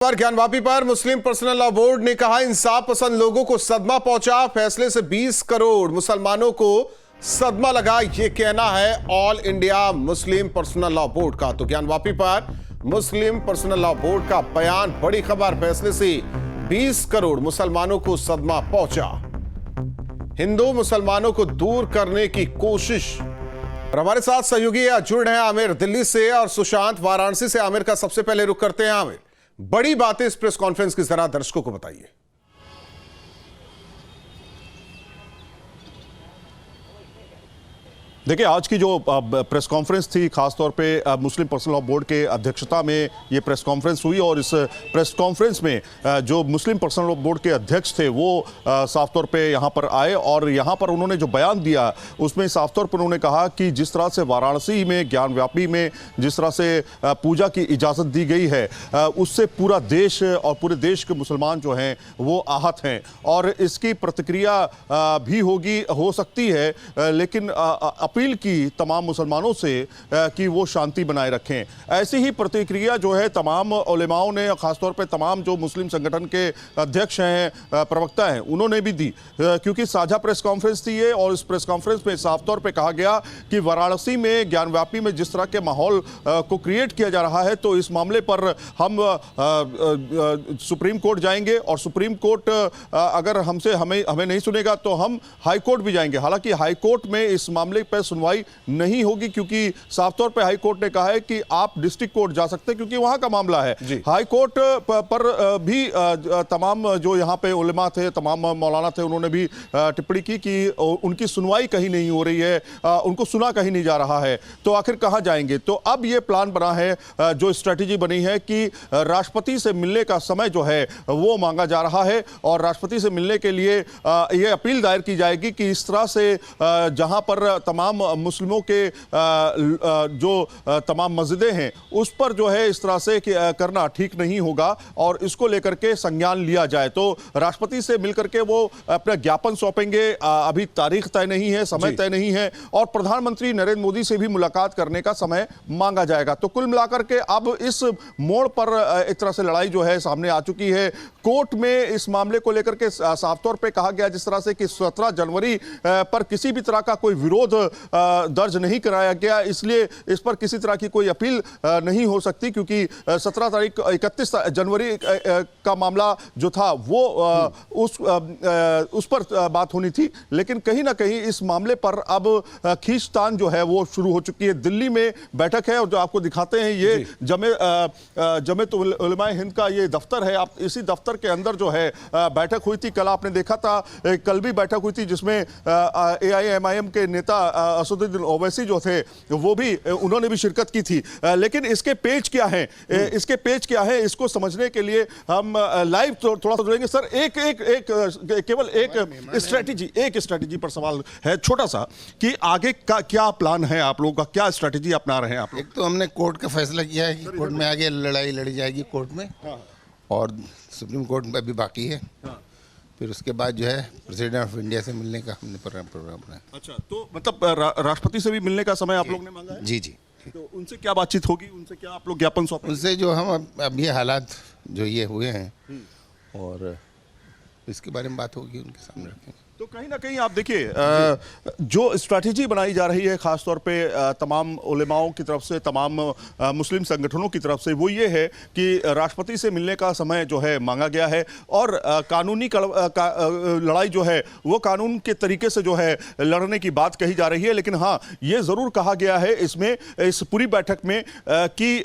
ज्ञानवापी पर मुस्लिम personal law board ने कहा इंसाफ पसंद लोगों को सदमा पहुंचा, फैसले से 20 करोड़ मुसलमानों को सदमा लगा, यह कहना है all India Muslim personal law board का। तो ज्ञानवापी पर मुस्लिम पर्सनल लॉ बोर्ड का बयान, बड़ी खबर, फैसले से 20 करोड़ मुसलमानों को सदमा पहुंचा, हिंदू मुसलमानों को दूर करने की कोशिश। और हमारे साथ सहयोगी जुड़ रहे हैं आमिर दिल्ली से और सुशांत वाराणसी से। आमिर का सबसे पहले रुख करते हैं। आमिर, बड़ी बातें इस प्रेस कॉन्फ्रेंस की जरा दर्शकों को बताइए। देखिए, आज की जो प्रेस कॉन्फ्रेंस थी, खासतौर पे मुस्लिम पर्सनल लॉ बोर्ड के अध्यक्षता में ये प्रेस कॉन्फ्रेंस हुई और इस प्रेस कॉन्फ्रेंस में जो मुस्लिम पर्सनल लॉ बोर्ड के अध्यक्ष थे वो साफ तौर पे यहाँ पर आए और यहाँ पर उन्होंने जो बयान दिया उसमें साफ तौर पर उन्होंने कहा कि जिस तरह से वाराणसी में ज्ञानव्यापी में जिस तरह से पूजा की इजाज़त दी गई है, उससे पूरा देश और पूरे देश के मुसलमान जो हैं वो आहत हैं और इसकी प्रतिक्रिया भी होगी, हो सकती है, लेकिन अपील की तमाम मुसलमानों से कि वो शांति बनाए रखें। ऐसी ही प्रतिक्रिया जो है तमाम उलेमाओं ने, खासतौर पे तमाम जो मुस्लिम संगठन के अध्यक्ष हैं, प्रवक्ता हैं, उन्होंने भी दी, क्योंकि साझा प्रेस कॉन्फ्रेंस थी ये। और इस प्रेस कॉन्फ्रेंस में साफ तौर पे कहा गया कि वाराणसी में ज्ञानव्यापी में जिस तरह के माहौल को क्रिएट किया जा रहा है, तो इस मामले पर हम सुप्रीम कोर्ट जाएंगे और सुप्रीम कोर्ट अगर हमें नहीं सुनेगा तो हम हाई कोर्ट भी जाएंगे। हालांकि हाई कोर्ट में इस मामले पर सुनवाई नहीं होगी, क्योंकि साफ तौर पे हाई कोर्ट ने कहा है कि आप डिस्ट्रिक्ट कोर्ट जा सकते हैं, क्योंकि वहां का मामला है। हाई कोर्ट पर भी तमाम जो यहां पे उलेमा थे, तमाम मौलाना थे, उन्होंने भी टिप्पणी की कि उनकी सुनवाई कहीं नहीं हो रही है, उनको सुना कहीं नहीं जा रहा है, तो आखिर कहां जाएंगे। तो अब यह प्लान बना है, जो स्ट्रेटेजी बनी है कि राष्ट्रपति से मिलने का समय जो है वो मांगा जा रहा है और राष्ट्रपति से मिलने के लिए यह अपील दायर की जाएगी कि इस तरह से जहां पर तमाम मुस्लिमों के जो तमाम मस्जिदें हैं उस पर जो है इस तरह से करना ठीक नहीं होगा और इसको लेकर के संज्ञान लिया जाए। तो राष्ट्रपति से मिलकर के वो अपना ज्ञापन सौंपेंगे। अभी तारीख तय नहीं है, समय तय नहीं है और प्रधानमंत्री नरेंद्र मोदी से भी मुलाकात करने का समय मांगा जाएगा। तो कुल मिलाकर के अब इस मोड़ पर एक तरह से लड़ाई जो है सामने आ चुकी है। कोर्ट में इस मामले को लेकर के साफ तौर पर कहा गया जिस तरह से कि 17 जनवरी पर किसी भी तरह का कोई विरोध दर्ज नहीं कराया गया, इसलिए इस पर किसी तरह की कोई अपील नहीं हो सकती, क्योंकि 31 जनवरी का मामला जो था वो उस पर बात होनी थी। लेकिन कहीं ना कहीं इस मामले पर अब खींचतान जो है वो शुरू हो चुकी है। दिल्ली में बैठक है और जो आपको दिखाते हैं ये जमीयत उलमाए हिंद का ये दफ्तर है। आप इसी दफ्तर के अंदर जो है बैठक हुई थी। कल आपने देखा था, कल भी बैठक हुई थी जिसमें AIMIM के नेता असदुद्दीन ओवैसी जो थे वो भी, उन्होंने भी शिरकत की थी। लेकिन इसके पेच क्या है, इसको समझने के लिए हम लाइव थोड़ा सा जुड़ेंगे। सर, केवल एक स्ट्रेटेजी पर सवाल है छोटा सा, कि आगे का क्या प्लान है, आप लोगों का क्या स्ट्रेटेजी अपना रहे हैं आप लोग? एक तो हमने कोर्ट का फैसला किया है कि कोर्ट में आगे लड़ाई लड़ी जाएगी कोर्ट में, और सुप्रीम कोर्ट में अभी बाकी है। फिर उसके बाद जो है प्रेसिडेंट ऑफ इंडिया से मिलने का हमने प्रोग्राम बनाया। अच्छा, तो मतलब राष्ट्रपति से भी मिलने का समय आप लोग ने मांगा है? जी। तो उनसे क्या बातचीत होगी, उनसे क्या आप लोग ज्ञापन सौंपेंगे? उनसे जो हम अब ये हालात जो ये हुए हैं और इसके बारे में बात होगी, उनके सामने रखेंगे। तो कहीं ना कहीं आप देखिए, जो स्ट्रैटेजी बनाई जा रही है खासतौर पे तमाम उलेमाओं की तरफ से, तमाम मुस्लिम संगठनों की तरफ से, वो ये है कि राष्ट्रपति से मिलने का समय जो है मांगा गया है और कानूनी लड़ाई जो है वो कानून के तरीके से जो है लड़ने की बात कही जा रही है। लेकिन हाँ, ये ज़रूर कहा गया है इसमें, इस पूरी बैठक में, कि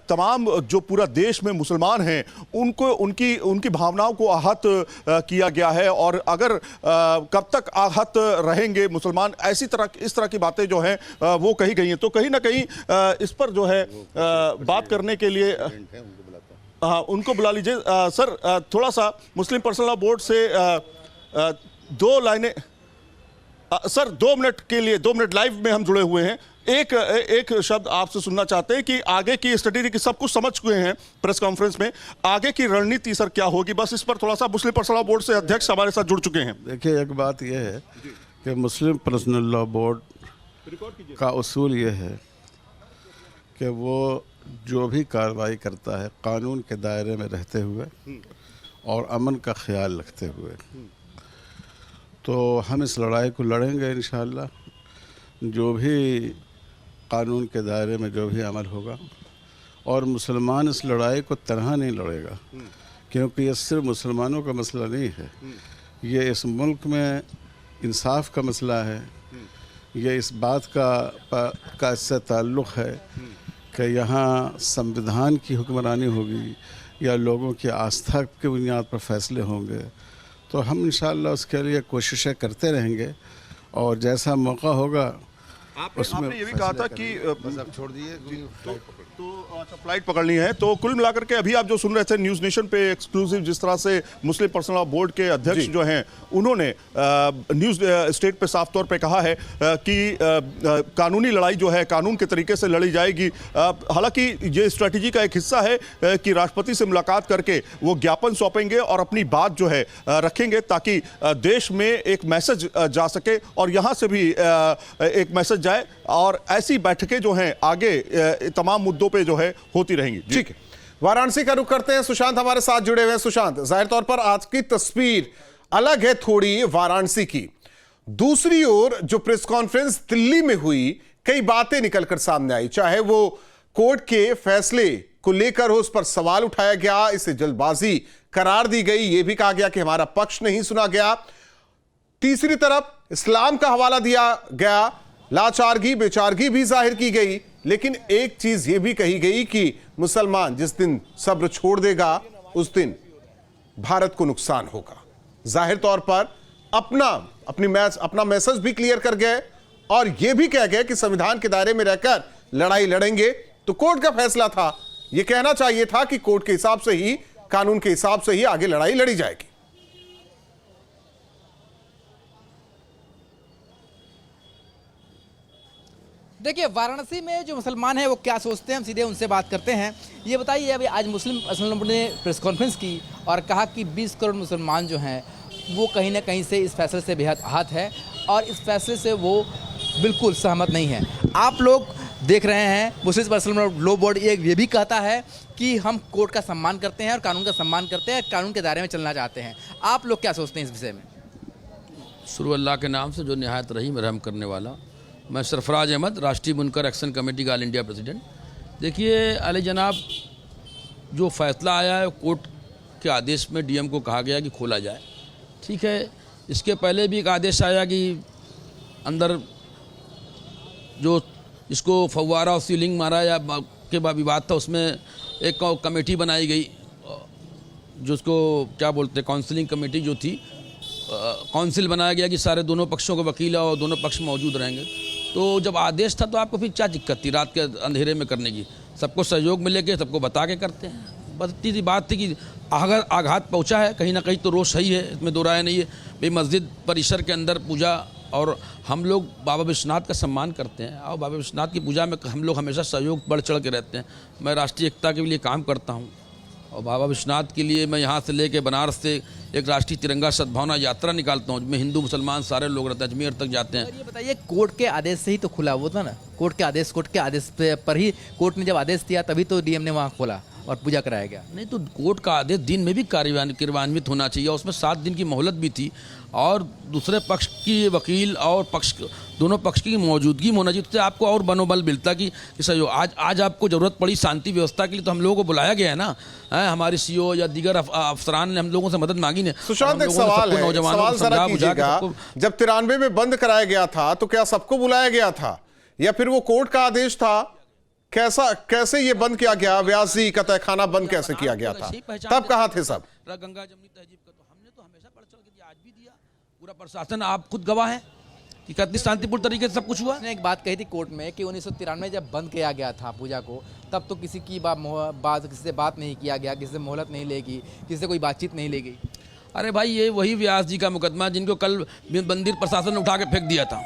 तमाम जो पूरा देश में मुसलमान हैं उनको उनकी भावनाओं को आहत किया गया है और अगर कब तक आहत रहेंगे मुसलमान, इस तरह की बातें जो हैं वो कही गई हैं। तो कहीं ना कहीं इस पर जो है बात करने के लिए हाँ, उनको बुला लीजिए। सर, थोड़ा सा मुस्लिम पर्सनल लॉ बोर्ड से 2 लाइनें सर, 2 मिनट के लिए, 2 मिनट लाइव में हम जुड़े हुए हैं। एक शब्द आपसे सुनना चाहते हैं कि आगे की स्ट्रेटेजी की, सब कुछ समझ चुके हैं प्रेस कॉन्फ्रेंस में, आगे की रणनीति सर क्या होगी, बस इस पर थोड़ा सा मुस्लिम पर्सनल लॉ बोर्ड से अध्यक्ष हमारे साथ जुड़ चुके हैं। देखिए, एक बात यह है कि मुस्लिम पर्सनल लॉ बोर्ड का उसूल ये है कि वो जो भी कार्रवाई करता है कानून के दायरे में रहते हुए और अमन का ख्याल रखते हुए, तो हम इस लड़ाई को लड़ेंगे इंशाअल्लाह। जो भी कानून के दायरे में जो भी अमल होगा, और मुसलमान इस लड़ाई को तनहा नहीं लड़ेगा, क्योंकि ये सिर्फ मुसलमानों का मसला नहीं है, ये इस मुल्क में इंसाफ का मसला है। ये इस बात का इससे ताल्लुक़ है कि यहाँ संविधान की हुक्मरानी होगी या लोगों की आस्था की बुनियाद पर फैसले होंगे। तो हम इंशाअल्लाह उसके लिए कोशिशें करते रहेंगे, और जैसा मौका होगा आपने ये भी कहा था कि बस अब छोड़ दिए तो अच्छा फ्लाइट पकड़नी है। तो कुल मिलाकर के अभी आप जो सुन रहे थे न्यूज़ नेशन पे एक्सक्लूसिव, जिस तरह से मुस्लिम पर्सनल लॉ बोर्ड के अध्यक्ष जो हैं उन्होंने न्यूज़ स्टेट पे साफ तौर पे कहा है कि कानूनी लड़ाई जो है कानून के तरीके से लड़ी जाएगी। हालांकि ये स्ट्रैटेजी का एक हिस्सा है कि राष्ट्रपति से मुलाकात करके वो ज्ञापन सौंपेंगे और अपनी बात जो है रखेंगे, ताकि देश में एक मैसेज जा सके और यहाँ से भी एक मैसेज जाए, और ऐसी बैठकें जो हैं आगे तमाम मुद्दों पे जो है होती रहेंगी। ठीक है, वाराणसी का रुख करते हैं। सुशांत हमारे साथ जुड़े हुए हैं। सुशांत, जाहिर तौर पर आज की तस्वीर अलग है थोड़ी वाराणसी की। दूसरी ओर जो प्रेस कॉन्फ्रेंस दिल्ली में हुई, कई बातें निकलकर सामने आई, चाहे वो कोर्ट के फैसले को लेकर हो, उस पर सवाल उठाया गया, इसे जल्दबाजी करार दी गई, यह भी कहा गया कि हमारा पक्ष नहीं सुना गया। तीसरी तरफ इस्लाम का हवाला दिया गया, लाचारगी बेचारगी भी जाहिर की गई, लेकिन एक चीज यह भी कही गई कि मुसलमान जिस दिन सब्र छोड़ देगा उस दिन भारत को नुकसान होगा। जाहिर तौर पर अपना मैसेज भी क्लियर कर गए और यह भी कह गए कि संविधान के दायरे में रहकर लड़ाई लड़ेंगे। तो कोर्ट का फैसला था, यह कहना चाहिए था कि कोर्ट के हिसाब से ही, कानून के हिसाब से ही आगे लड़ाई लड़ी जाएगी। देखिए, वाराणसी में जो मुसलमान हैं वो क्या सोचते हैं, हम सीधे उनसे बात करते हैं। ये बताइए, अभी आज मुस्लिम पर्सनल लॉ बोर्ड ने प्रेस कॉन्फ्रेंस की और कहा कि 20 करोड़ मुसलमान जो हैं वो कहीं ना कहीं से इस फैसले से बेहद आहत है और इस फैसले से वो बिल्कुल सहमत नहीं है। आप लोग देख रहे हैं, मुस्लिम पर्सनल लॉ बोर्ड ये भी कहता है कि हम कोर्ट का सम्मान करते हैं और कानून का सम्मान करते हैं, कानून के दायरे में चलना चाहते हैं। आप लोग क्या सोचते हैं इस विषय में? शुरू अल्लाह के नाम से जो निहायत रहीम रहम करने वाला। मैं सरफराज अहमद, राष्ट्रीय बुनकर एक्शन कमेटी का ऑल इंडिया प्रेसिडेंट। देखिए अली जनाब, जो फैसला आया है कोर्ट के आदेश में डीएम को कहा गया कि खोला जाए, ठीक है। इसके पहले भी एक आदेश आया कि अंदर जो इसको फव्वारा और सीलिंग मारा या के बाद विवाद था, उसमें एक कमेटी बनाई गई, जो उसको क्या बोलते हैं, काउंसलिंग कमेटी जो थी, काउंसिल बनाया गया कि सारे दोनों पक्षों के वकील और दोनों पक्ष मौजूद रहेंगे। तो जब आदेश था तो आपको फिर क्या दिक्कत थी रात के अंधेरे में करने की? सबको सहयोग मिलेगा, सबको बता के करते हैं। बस इतनी सी बात थी कि अगर आघात पहुंचा है कहीं ना कहीं तो रोष सही है, इसमें दो राय नहीं है। भाई मस्जिद परिसर के अंदर पूजा, और हम लोग बाबा विश्वनाथ का सम्मान करते हैं और बाबा विश्वनाथ की पूजा में हम लोग हमेशा सहयोग बढ़ चढ़ के रहते हैं। मैं राष्ट्रीय एकता के लिए काम करता हूँ और बाबा विश्वनाथ के लिए मैं यहाँ से लेके बनारस से एक राष्ट्रीय तिरंगा सद्भावना यात्रा निकालता हूँ, जिसमें हिंदू मुसलमान सारे लोग रहते हैं, अजमेर तक जाते हैं। ये बताइए, कोर्ट के आदेश से ही तो खुला हुआ था ना? कोर्ट के आदेश पर ही, कोर्ट ने जब आदेश दिया तभी तो डीएम ने वहाँ खोला और पूजा कराया गया। नहीं तो कोर्ट का आदेश दिन में भी कार्यान्वित होना चाहिए, उसमें 7 दिन की मोहलत भी थी और दूसरे पक्ष की वकील और दोनों पक्ष की मौजूदगी होना चाहिए। तो आपको और मनोबल मिलता कि सहयोग। आज आपको ज़रूरत पड़ी शांति व्यवस्था के लिए तो हम लोगों को बुलाया गया है ना, हमारी सीओ या दीगर अफसरान ने हम लोगों से मदद मांगी ने। सुशांत, एक सवाल है, सवाल जरा कीजिएगा, जब 93 में बंद कराया गया था तो क्या सबको बुलाया गया था या फिर वो कोर्ट का आदेश था? कैसे ये बंद किया गया? व्यास जी का तहखाना बंद कैसे किया गया था? तब कहां थे सब? गंगा जमुनी तहजीब का तो हमने तो हमेशा बढ़ चढ़ के दिया, आज भी दिया। पूरा प्रशासन, आप खुद गवाह हैं कि कितनी शांतिपूर्ण तरीके से सब कुछ हुआ। उसने एक बात कही थी कोर्ट में कि 1993 में जब बंद किया गया था पूजा को, तब तो किसी की किसी से बात नहीं किया गया, किसी से मोहलत नहीं लेगी, किसी से कोई बातचीत नहीं ले गई। अरे भाई, ये वही व्यास जी का मुकदमा जिनको कल मंदिर प्रशासन ने उठा के फेंक दिया था।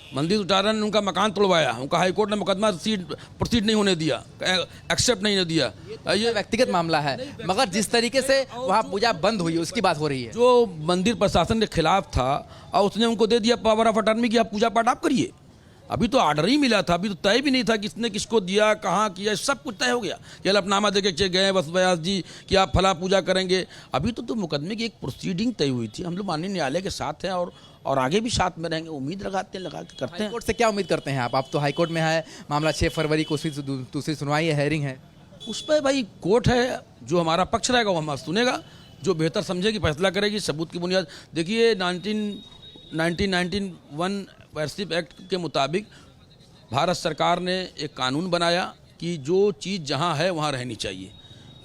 मंदिर उठाने ने उनका मकान तोड़वाया, उनका हाईकोर्ट ने मुकदमा प्रोसीड नहीं होने दिया, एक्सेप्ट नहीं दिया। ये व्यक्तिगत मामला है, मगर जिस तरीके से वहाँ पूजा बंद हुई उसकी बात हो रही है। जो मंदिर प्रशासन के खिलाफ था और उसने उनको दे दिया पावर ऑफ अटॉर्नी कि आप पूजा पाठ आप करिए। अभी तो ऑर्डर ही मिला था, अभी तो तय भी नहीं था किसने किसको दिया, कहाँ किया, सब कुछ तय हो गया कि हलफनामा दे के गए बस व्यास जी कि आप फला पूजा करेंगे। अभी तो मुकदमे की एक प्रोसीडिंग तय हुई थी। हम लोग माननीय न्यायालय के साथ हैं और आगे भी साथ में रहेंगे। उम्मीद लगा के करते हैं। हाईकोर्ट से क्या उम्मीद करते हैं आप तो हाईकोर्ट में है मामला, 6 फरवरी को उसकी दूसरी सुनवाई है, हेयरिंग है। उस पर भाई कोर्ट है, जो हमारा पक्ष रहेगा वो हमारा सुनेगा, जो बेहतर समझेगी फैसला करेगी सबूत की बुनियाद। देखिए 1991 वर्शिप एक्ट के मुताबिक भारत सरकार ने एक कानून बनाया कि जो चीज़ जहाँ है वहाँ रहनी चाहिए,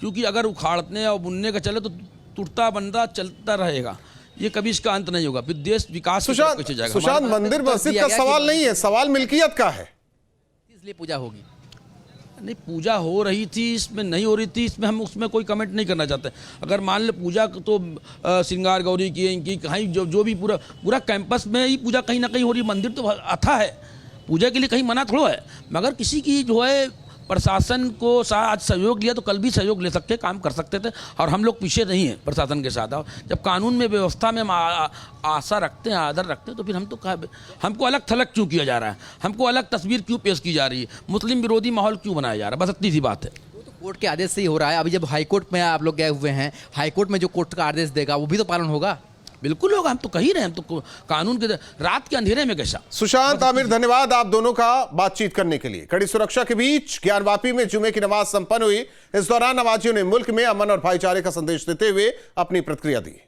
क्योंकि अगर उखाड़ने और बुनने का चले तो टूटता बंदा चलता रहेगा, ये कभी इसका अंत नहीं होगा, फिर देश विकास की तरफ कैसे जाएगा। सुशांत, मंदिर मस्जिद का सवाल नहीं है, सवाल मिल्कियत का है, इसलिए पूजा होगी। नहीं, पूजा हो रही थी, इसमें नहीं हो रही थी, इसमें हम उसमें कोई कमेंट नहीं करना चाहते। अगर मान ले पूजा तो श्रृंगार गौरी की इनकी कहीं जो भी पूरा कैंपस में ही पूजा कहीं ना कहीं हो रही, मंदिर तो अथा है, पूजा के लिए कहीं मना थोड़ा है। मगर किसी की जो है प्रशासन को आज सहयोग लिया तो कल भी सहयोग ले सकते, काम कर सकते थे, और हम लोग पीछे नहीं हैं प्रशासन के साथ। और जब कानून में व्यवस्था में हम आशा रखते हैं, आदर रखते हैं, तो फिर हम तो हमको अलग थलग क्यों किया जा रहा है, हमको अलग तस्वीर क्यों पेश की जा रही है, मुस्लिम विरोधी माहौल क्यों बनाया जा रहा है, बस इतनी सी बात है। वो तो कोर्ट के आदेश से ही हो रहा है। अभी जब हाईकोर्ट में आप लोग गए हुए हैं, हाईकोर्ट में जो कोर्ट का आदेश देगा वो भी तो पालन होगा। बिल्कुल होगा, हम तो कह ही रहे हैं, हम तो कानून के रात के अंधेरे में कैसा। सुशांत, आमिर, धन्यवाद आप दोनों का बातचीत करने के लिए। कड़ी सुरक्षा के बीच ज्ञानवापी में जुमे की नमाज संपन्न हुई। इस दौरान नमाजियों ने मुल्क में अमन और भाईचारे का संदेश देते हुए अपनी प्रतिक्रिया दी।